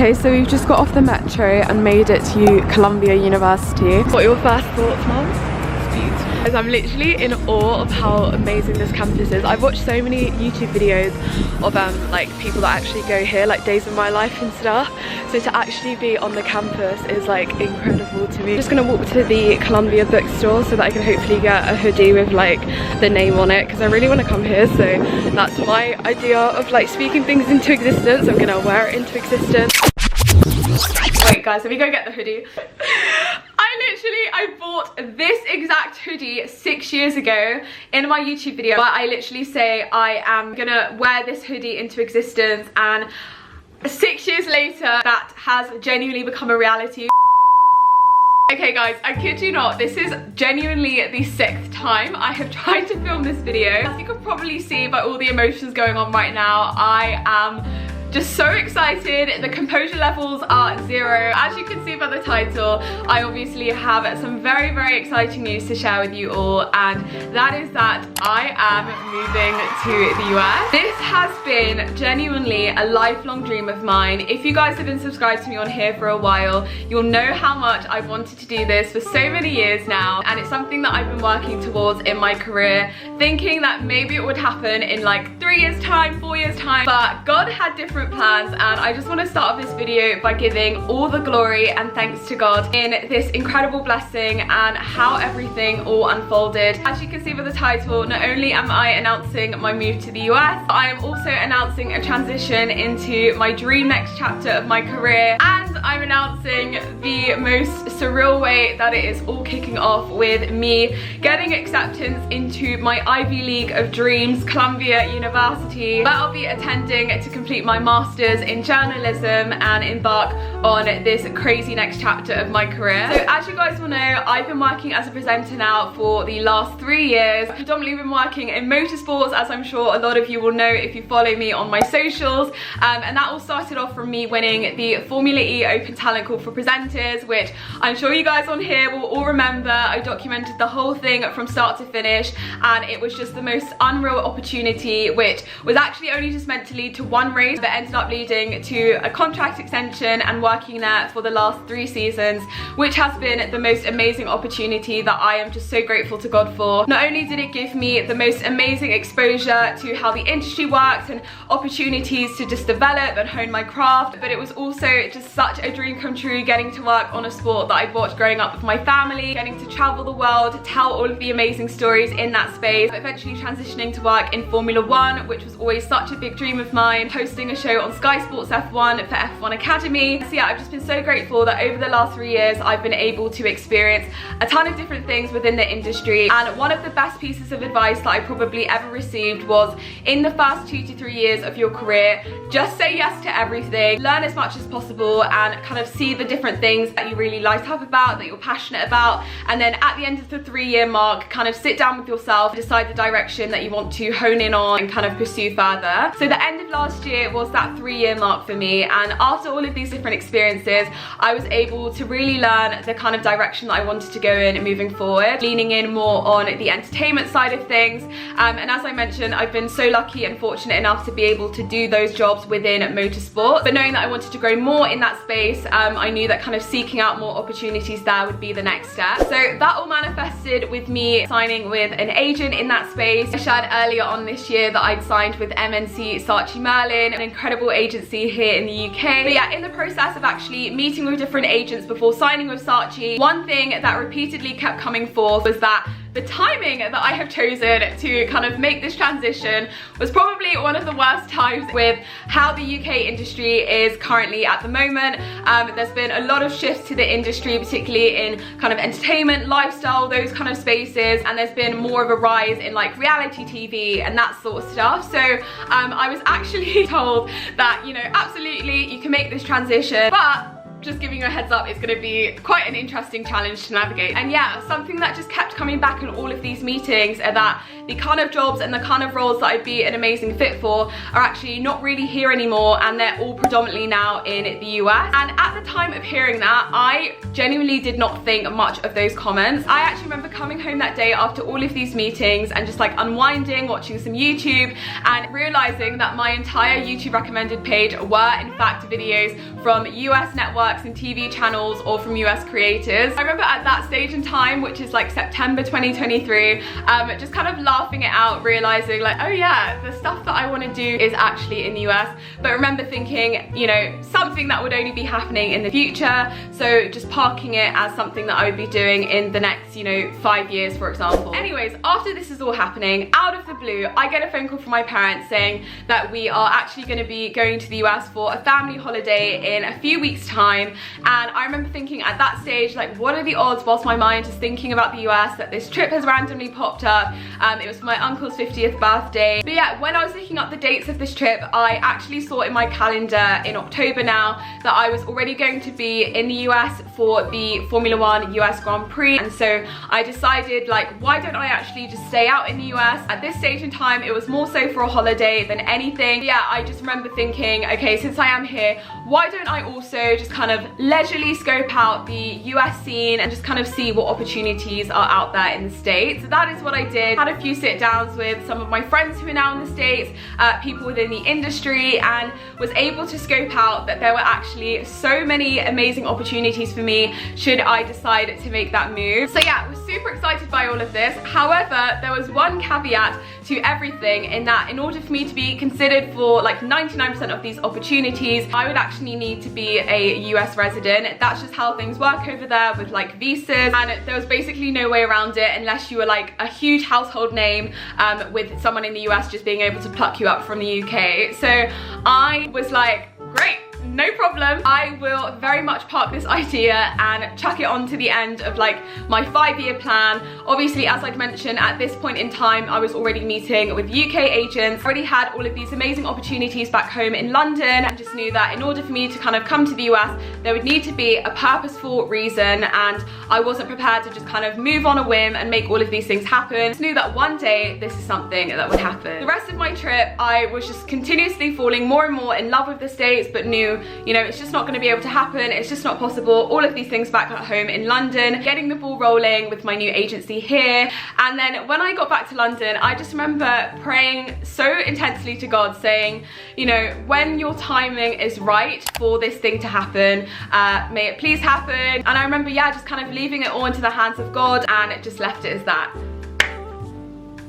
Okay, so we've just got off the metro and made it to Columbia University. What are your first thoughts, Mum? It's beautiful. Guys, I'm literally in awe of how amazing this campus is. I've watched so many YouTube videos of like people that actually go here, like days of my life and stuff. So to actually be on the campus is like incredible to me. I'm just gonna walk to the Columbia bookstore so that I can hopefully get a hoodie with like the name on it, because I really want to come here. So that's my idea of like speaking things into existence. I'm gonna wear it into existence. Wait guys, let me go get the hoodie. I bought this exact hoodie 6 years ago in my YouTube video, but I literally say I am gonna wear this hoodie into existence, and 6 years later that has genuinely become a reality. Okay guys, I kid you not, this is genuinely the 6th time I have tried to film this video. As you can probably see by all the emotions going on right now, I am just so excited. The composure levels are 0. As you can see by the title, I obviously have some very, very exciting news to share with you all, and that is that I am moving to the US. This has been genuinely a lifelong dream of mine. If you guys have been subscribed to me on here for a while, you'll know how much I've wanted to do this for so many years now, and it's something that I've been working towards in my career, thinking that maybe it would happen in like 3 years time, 4 years time, but God had different plans, and I just want to start off this video by giving all the glory and thanks to God in this incredible blessing and how everything all unfolded. As you can see by the title, not only am I announcing my move to the US, but I am also announcing a transition into my dream next chapter of my career, and I'm announcing the most surreal way that it is all kicking off with me getting acceptance into my Ivy League of dreams, Columbia University, that I'll be attending to complete my master's in journalism and embark on this crazy next chapter of my career. So as you guys will know, I've been working as a presenter now for the last 3 years. I've predominantly been working in motorsports, as I'm sure a lot of you will know if you follow me on my socials, and that all started off from me winning the Formula E Open Talent Call for presenters, which I'm sure you guys on here will all remember. I documented the whole thing from start to finish, and it was just the most unreal opportunity, which was actually only just meant to lead to one race, but ended up leading to a contract extension and working there for the last 3 seasons, which has been the most amazing opportunity that I am just so grateful to God for. Not only did it give me the most amazing exposure to how the industry works and opportunities to just develop and hone my craft, but it was also just such a dream come true getting to work on a sport that I'd watched growing up with my family, getting to travel the world, tell all of the amazing stories in that space, eventually transitioning to work in Formula 1, which was always such a big dream of mine, hosting a show on Sky Sports F1 for F1 Academy. So yeah, I've just been so grateful that over the last 3 years I've been able to experience a ton of different things within the industry, and one of the best pieces of advice that I probably ever received was, in the first 2 to 3 years of your career, just say yes to everything, learn as much as possible, and kind of see the different things that you really light up about, that you're passionate about, and then at the end of the 3-year mark, kind of sit down with yourself, decide the direction that you want to hone in on and kind of pursue further. So the end of last year was that 3-year mark for me, and after all of these different experiences, I was able to really learn the kind of direction that I wanted to go in moving forward, leaning in more on the entertainment side of things, and as I mentioned, I've been so lucky and fortunate enough to be able to do those jobs within motorsport, but knowing that I wanted to grow more in that space, I knew that kind of seeking out more opportunities there would be the next step. So that all manifested with me signing with an agent in that space. I shared earlier on this year that I'd signed with MNC Saatchi Merlin, an incredible agency here in the UK. But yeah, in the process of actually meeting with different agents before signing with Saatchi, one thing that repeatedly kept coming forth was that the timing that I have chosen to kind of make this transition was probably one of the worst times with how the UK industry is currently at the moment. There's been a lot of shifts to the industry, particularly in kind of entertainment, lifestyle, those kind of spaces, and there's been more of a rise in like reality TV and that sort of stuff. So I was actually told that, you know, absolutely you can make this transition, but just giving you a heads up, it's going to be quite an interesting challenge to navigate. And yeah, something that just kept coming back in all of these meetings are that the kind of jobs and the kind of roles that I'd be an amazing fit for are actually not really here anymore, and they're all predominantly now in the US. And at the time of hearing that, I genuinely did not think much of those comments. I actually remember coming home that day after all of these meetings and just like unwinding, watching some YouTube, and realizing that my entire YouTube recommended page were in fact videos from US networks and TV channels or from US creators. I remember at that stage in time, which is like September 2023, just kind of laughing it out, realizing like, oh yeah, the stuff that I want to do is actually in the US. But remember thinking, you know, something that would only be happening in the future, so just parking it as something that I would be doing in the next, you know, 5 years, for example. Anyways, after this is all happening, out of the blue, I get a phone call from my parents saying that we are actually going to be going to the US for a family holiday in a few weeks time. And I remember thinking at that stage, like, what are the odds, whilst my mind is thinking about the US, that this trip has randomly popped up. It was for my uncle's 50th birthday. But yeah, when I was looking up the dates of this trip, I actually saw in my calendar in October now that I was already going to be in the US for the Formula 1 US Grand Prix. And so I decided, like, why don't I actually just stay out in the US? At this stage in time, it was more so for a holiday than anything. But yeah, I just remember thinking, okay, since I am here, why don't I also just kind of leisurely scope out the US scene and just kind of see what opportunities are out there in the States. So that is what I did. Had a few sit downs with some of my friends who are now in the States, people within the industry, and was able to scope out that there were actually so many amazing opportunities for me should I decide to make that move. So yeah, I was super excited by all of this. However, there was one caveat to everything, in that in order for me to be considered for like 99% of these opportunities, I would actually need to be a US resident. That's just how things work over there with like visas, and there was basically no way around it unless you were like a huge household name, with someone in the US just being able to pluck you up from the UK. So I was like, great, no problem. I will very much park this idea and chuck it on to the end of like my 5-year plan. Obviously, as I'd mentioned, at this point in time, I was already meeting with UK agents, already had all of these amazing opportunities back home in London, and just knew that in order for me to kind of come to the US, there would need to be a purposeful reason, and I wasn't prepared to just kind of move on a whim and make all of these things happen. I just knew that one day this is something that would happen. The rest of my trip, I was just continuously falling more and more in love with the States, but knew, you know, it's just not going to be able to happen. It's just not possible. All of these things back at home in London, getting the ball rolling with my new agency here. And then when I got back to London, I just remember praying so intensely to God, saying, you know, when your timing is right for this thing to happen, may it please happen. And I remember, yeah, just kind of leaving it all into the hands of God, and just left it as that.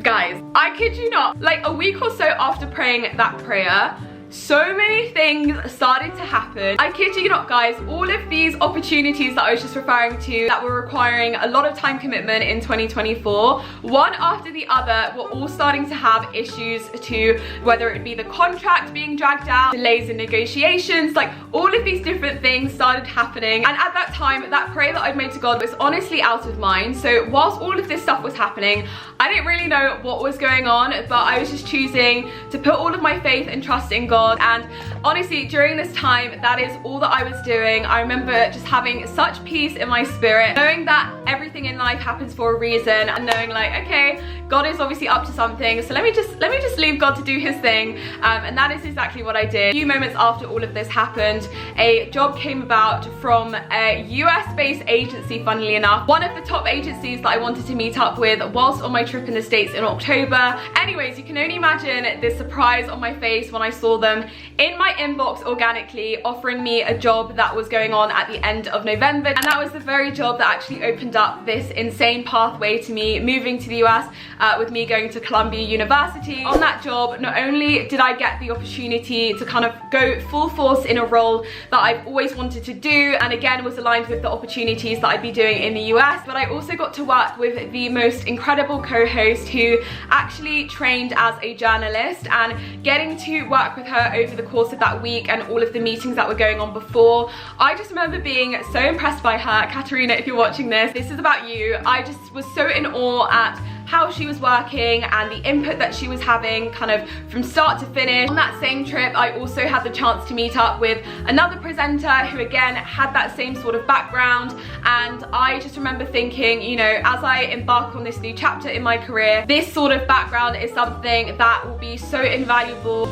Guys, I kid you not, like a week or so after praying that prayer, so many things started to happen. I kid you not, guys, all of these opportunities that I was just referring to that were requiring a lot of time commitment in 2024, one after the other, were all starting to have issues to, whether it be the contract being dragged out, delays in negotiations, like all of these different things started happening. And at that time, that prayer that I'd made to God was honestly out of mind. So whilst all of this stuff was happening, I didn't really know what was going on, but I was just choosing to put all of my faith and trust in God. And honestly, during this time, that is all that I was doing. I remember just having such peace in my spirit, knowing that everything in life happens for a reason, and knowing like, okay, God is obviously up to something, so let me just leave God to do his thing. And that is exactly what I did. A few moments after all of this happened, a job came about from a US-based agency, funnily enough, one of the top agencies that I wanted to meet up with whilst on my trip in the States in October. Anyways, you can only imagine the surprise on my face when I saw them in my inbox organically offering me a job that was going on at the end of November, and that was the very job that actually opened up this insane pathway to me moving to the US, with me going to Columbia University. On that job, not only did I get the opportunity to kind of go full force in a role that I've always wanted to do, and again was aligned with the opportunities that I'd be doing in the US, but I also got to work with the most incredible co-host who actually trained as a journalist, and getting to work with her over the course of that week and all of the meetings that were going on before, I just remember being so impressed by her. Katerina, if you're watching this is about you. I just was so in awe at how she was working and the input that she was having kind of from start to finish. On that same trip, I also had the chance to meet up with another presenter who again had that same sort of background, and I just remember thinking, you know, as I embark on this new chapter in my career, this sort of background is something that will be so invaluable.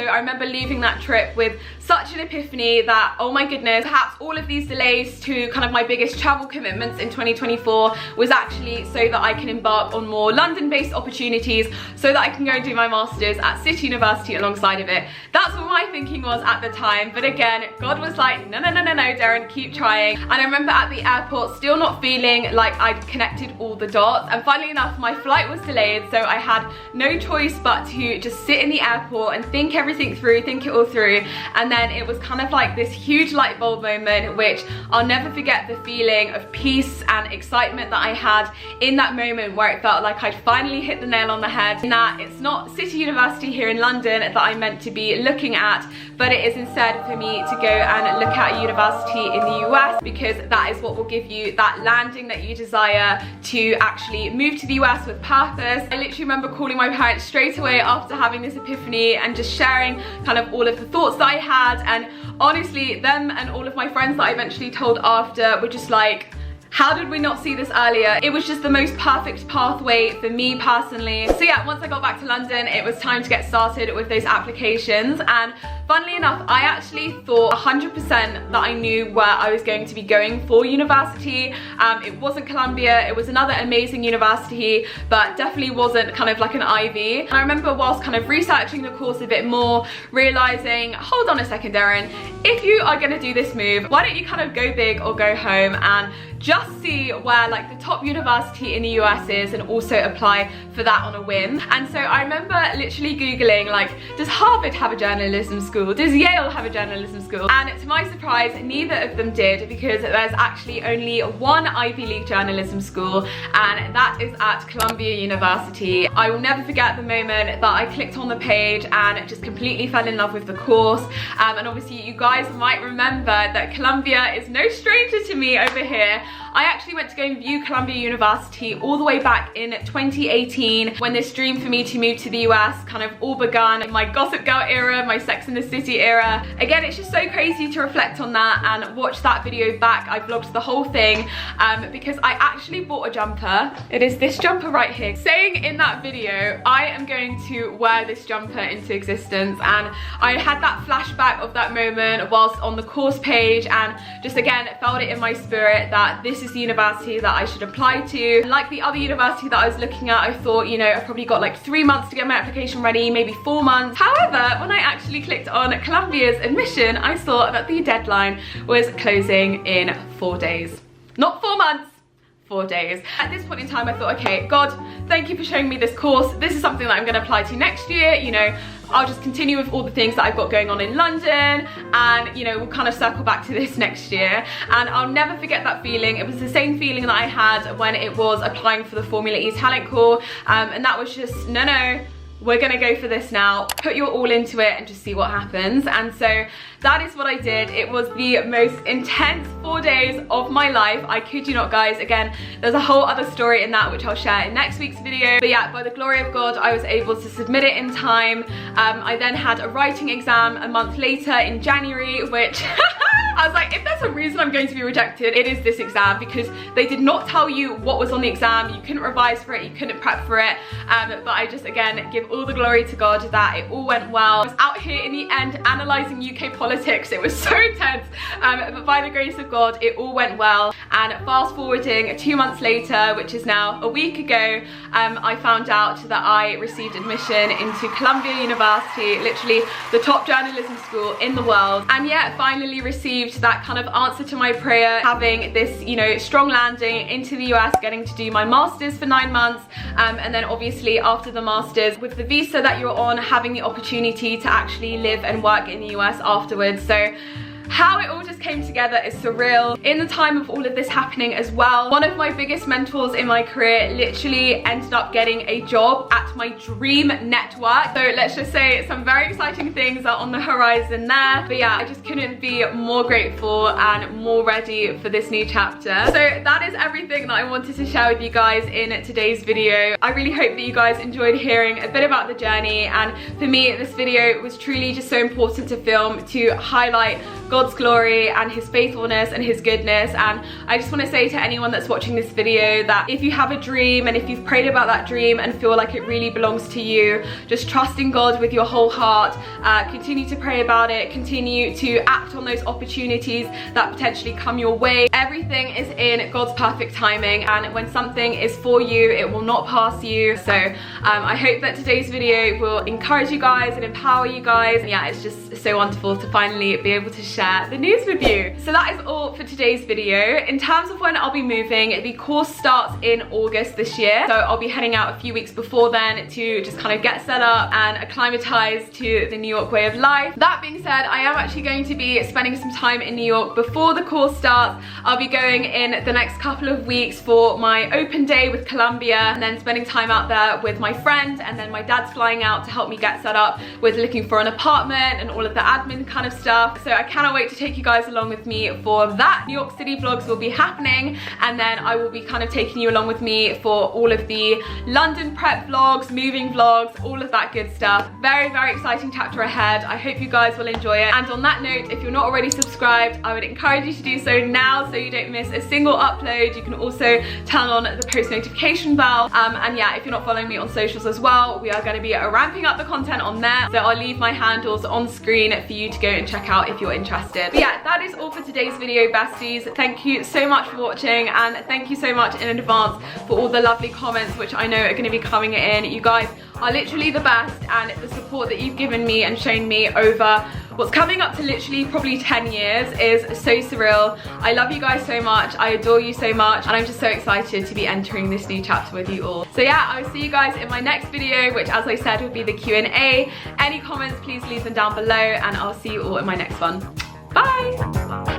I remember leaving that trip with such an epiphany that, oh my goodness, perhaps all of these delays to kind of my biggest travel commitments in 2024 was actually so that I can embark on more London-based opportunities, so that I can go and do my masters at City University alongside of it. That's what my thinking was at the time, but again, God was like, no, Derin, keep trying. And I remember at the airport still not feeling like I'd connected all the dots, and funnily enough, my flight was delayed, so I had no choice but to just sit in the airport and think everything through, think it all through. And then it was kind of like this huge light bulb moment, which I'll never forget, the feeling of peace and excitement that I had in that moment, where it felt like I'd finally hit the nail on the head, and that it's not City University here in London that I'm meant to be looking at, but it is instead for me to go and look at a university in the US, because that is what will give you that landing that you desire to actually move to the US with purpose. I literally remember calling my parents straight away after having this epiphany and just sharing kind of all of the thoughts that I had, and honestly, them and all of my friends that I eventually told after were just like, how did we not see this earlier? It was just the most perfect pathway for me personally. So yeah, once I got back to London, it was time to get started with those applications, and funnily enough, I actually thought 100% that I knew where I was going to be going for university. It wasn't Columbia, it was another amazing university, but definitely wasn't kind of like an Ivy. And I remember whilst kind of researching the course a bit more, realizing, hold on a second, Derin, if you are gonna do this move, why don't you kind of go big or go home and just see where like the top university in the US is, and also apply for that on a whim. And so I remember literally Googling, like, does Harvard have a journalism school? Does Yale have a journalism school? And to my surprise, neither of them did, because there's actually only one Ivy League journalism school, and that is at Columbia University. I will never forget the moment that I clicked on the page and just completely fell in love with the course. And obviously you guys might remember that Columbia is no stranger to me over here. I actually went to go and view Columbia University all the way back in 2018, when this dream for me to move to the US kind of all begun. My Gossip Girl era, my Sex and the City era. Again, it's just so crazy to reflect on that and watch that video back. I vlogged the whole thing because I actually bought a jumper. It is this jumper right here. Saying in that video, I am going to wear this jumper into existence, and I had that flashback of that moment whilst on the course page, and just again felt it in my spirit that this is the university that I should apply to. Like the other university that I was looking at, I thought, you know, I've probably got like 3 months to get my application ready, maybe 4 months. However, when I actually clicked on Columbia's admission, I saw that the deadline was closing in 4 days. Not 4 months, 4 days. At this point in time, I thought, okay, God, thank you for showing me this course. This is something that I'm gonna apply to next year. You know, I'll just continue with all the things that I've got going on in London, and you know, we'll kind of circle back to this next year. And I'll never forget that feeling. It was the same feeling that I had when it was applying for the Formula E talent call, and that was just, no, we're gonna go for this now, put your all into it and just see what happens. And so that is what I did. It was the most intense 4 days of my life. I kid you not, guys. Again, there's a whole other story in that which I'll share in next week's video. But yeah, by the glory of God, I was able to submit it in time. I then had a writing exam a month later in January, which I was like, if there's a reason I'm going to be rejected, it is this exam, because they did not tell you what was on the exam. You couldn't revise for it, you couldn't prep for it. But I just, again, give all the glory to God that it all went well. I was out here in the end analysing UK politics. It was so intense, but by the grace of God, it all went well. And fast forwarding 2 months later, which is now a week ago, I found out that I received admission into Columbia University, literally the top journalism school in the world. And yeah, finally received that kind of answer to my prayer, having this, you know, strong landing into the US, getting to do my masters for 9 months, and then obviously after the masters, with the visa that you're on, having the opportunity to actually live and work in the US afterwards. So how it all just came together is surreal. In the time of all of this happening as well, one of my biggest mentors in my career literally ended up getting a job at my dream network. So let's just say some very exciting things are on the horizon there. But yeah, I just couldn't be more grateful and more ready for this new chapter. So that is everything that I wanted to share with you guys in today's video. I really hope that you guys enjoyed hearing a bit about the journey, and for me this video was truly just so important to film, to highlight God's glory and his faithfulness and his goodness. And I just want to say to anyone that's watching this video that if you have a dream and if you've prayed about that dream and feel like it really belongs to you, just trust in God with your whole heart, continue to pray about it, continue to act on those opportunities that potentially come your way. Everything is in God's perfect timing, and when something is for you, it will not pass you. So I hope that today's video will encourage you guys and empower you guys. And yeah, it's just so wonderful to finally be able to share the news with you. So that is all for today's video. In terms of when I'll be moving, the course starts in August this year, so I'll be heading out a few weeks before then to just kind of get set up and acclimatise to the New York way of life. That being said, I am actually going to be spending some time in New York before the course starts. I'll be going in the next couple of weeks for my open day with Columbia, and then spending time out there with my friend, and then my dad's flying out to help me get set up with looking for an apartment and all of the admin kind of stuff. So I cannot wait to take you guys along with me for that. New York City vlogs will be happening, and then I will be kind of taking you along with me for all of the London prep vlogs, moving vlogs, all of that good stuff. Very, very exciting chapter ahead. I hope you guys will enjoy it. And on that note, if you're not already subscribed, I would encourage you to do so now so you don't miss a single upload. You can also turn on the post notification bell. And yeah, if you're not following me on socials as well, we are going to be ramping up the content on there. So I'll leave my handles on screen for you to go and check out if you're interested. But yeah, that is all for today's video, besties. Thank you so much for watching, and thank you so much in advance for all the lovely comments which I know are going to be coming in. You guys are literally the best, and the support that you've given me and shown me over what's coming up to literally probably 10 years is so surreal. I love you guys so much, I adore you so much, and I'm just so excited to be entering this new chapter with you all. So yeah, I will see you guys in my next video, which as I said will be the Q&A. Any comments, please leave them down below, and I'll see you all in my next one. Bye!